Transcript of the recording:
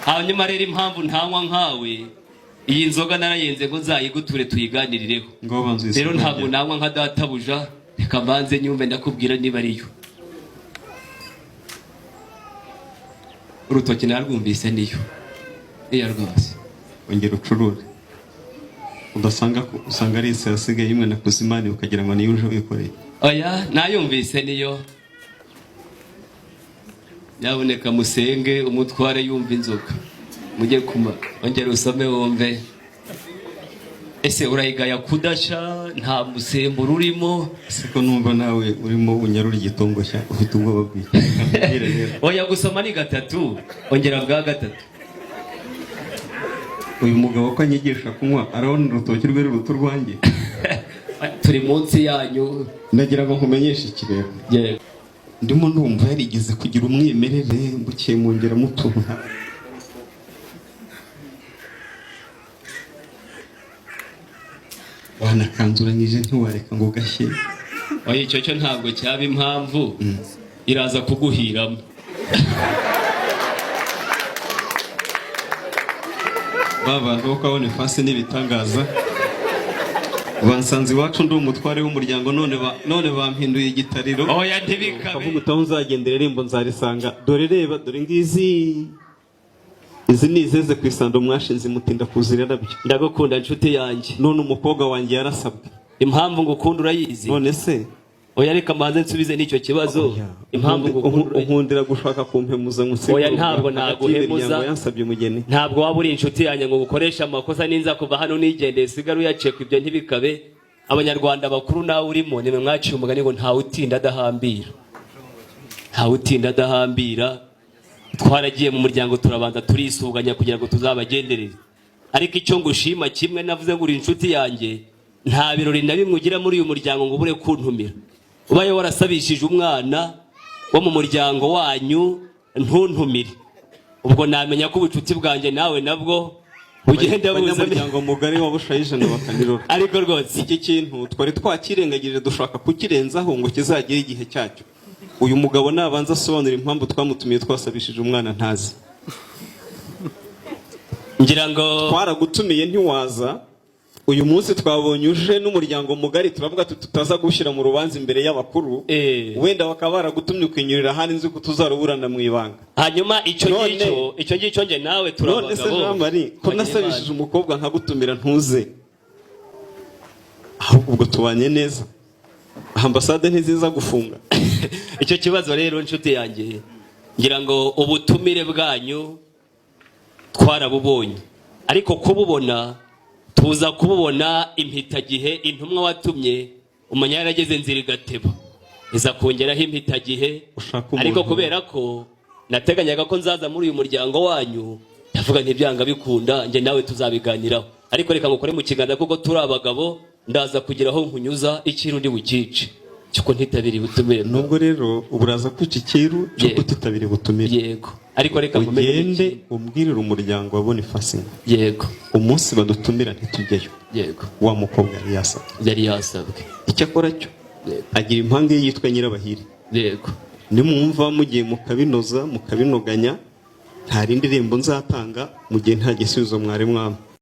hanyuma rero impamvu ntanywa nkawe iyi nzoga narayenze ngo nzayiguture tuyiganirireho rero ntabwo nanywa nka databuja reka mbanze nyumve ndakubwira niba ariyo urutoki narwumvise niyo iya rwose ongera ucurure usanga ari isi yasigaye imwe na kuzimani ukagira ngo niyo uje wikoreye oya nayumvise niyo nyaboneka musenge umutware yumva inzoga mujye kuma ongera usome wumve ese urayigaya kudasha nta musemburo urimo siko numva nawe urimo unyarura igitongoshya ufite ubwoba bw'iki oya gusoma ni gatatu ongera bwa gatatu uyu mugabo ko anyigisha kunywa arabona urutoki rwe ruruta urwanjye turi munsi yanyu ndagira ngo nkumenyeshe ikirego ndimo ndumva yarigeze kugira umwimerere mbukiye mungera mutunta wanakanzuranyije ntiwareka ngo gashye oya icyo cyo ntabwo cyaba impamvu iraza kuguhiramo babantu bo kabone fasi n'ibitangaza bansanze iwacu ndi umutware w'umuryango none bampinduye igitariro oya ntibikabe kavuga utaho nzagendera irembo nzarisanga dore reba dore ngizi izi ni izeze ku isando mwashinze mutinda kuzira nabyo ndagukunda inshuti yanjye none umukobwa wanjye yarasabwe impamvu ngukunda urayizi none se oya reka mbanze nsubize n'icyo kibazo impamvu nkundira gushaka kumpemuza ngusenge oya ntabwo naguhemuza yansabye umugeni ntabwo waba uri inshuti yanjye ngo gukoresha amakosa ninza kuva hano nigendeye sigara uyaceka ibyo ntibikabe abanyarwanda bakuru nawe urimo nimwe mwaciye umugani ngo ntawe utinda adahambira twaragiye mu muryango turabanza turisuganya kugira ngo tuzabagenderere ariko icyo ngushima kimwe navuze ngo uri inshuti yanjye nta birori na bimwe ugira muri uyu muryango ngo ubure kuntumira ubaye warasabishije umwana wo mu muryango wanyu ntuntumire ubwo namenya ko ubucuti bwanjye nawe nabwo ugenda buza umuryango mugari wabushayijana bakanirora ariko rwose iki kintu twari twakirengagije dushaka kukirenzaho ngo kizagire igihe cyacyo uyu mugabo nabanza asobanura impamvu twamutumiye twasabishije umwana ntazi ngira ngo twaragutumiye ntiwaza uyu munsi twabonye uje n'umuryango mugari turavuga tutaza gushyira mu rubanza imbere y'abakuru wenda bakaba baragutumye ukinyurira hano nzi ko tuzaruburana mu ibanga hanyuma icyo ngicyo nge nawe turabagabo none se Jean Marie ko nasabishije umukobwa nkagutumira ntuze ahubwo ubwo tubanye neza ambasade ntiziza gufunga icyo kibazo rero inshuti yanjye ngira ngo ubutumire bwanyu twarabubonye ariko kububona tuza kububona impitagihe intumwa watumye umenya yarageze nzira igateba iza kongeraho impitagihe ariko kubera ko nateganyaga ko nzaza muri uyu muryango wanyu ndavuga ntibyanga bikunda njye nawe tuzabiganiraho ariko reka ngukore mu kiganza kuko turi abagabo ndaza kugeraho nkunyuza ikintu ndi bukice cyuko ntitabiriye ubutumire nubwo rero uburaza kwica ikiru cyo kutitabiriye ubutumire yego ariko reka ugende umbwirire umuryango wabona ifasina yego umunsi badutumira ntitujyeyo yego wa mukobwa yari yasabwe icyo akora cyo agira impanga ye yitwa Nyirabahire yego nimwumva mugiye mukabinoza mukabinoganya nta rindi rembo nzatanga mu gihe nta gisubizo mwari mwama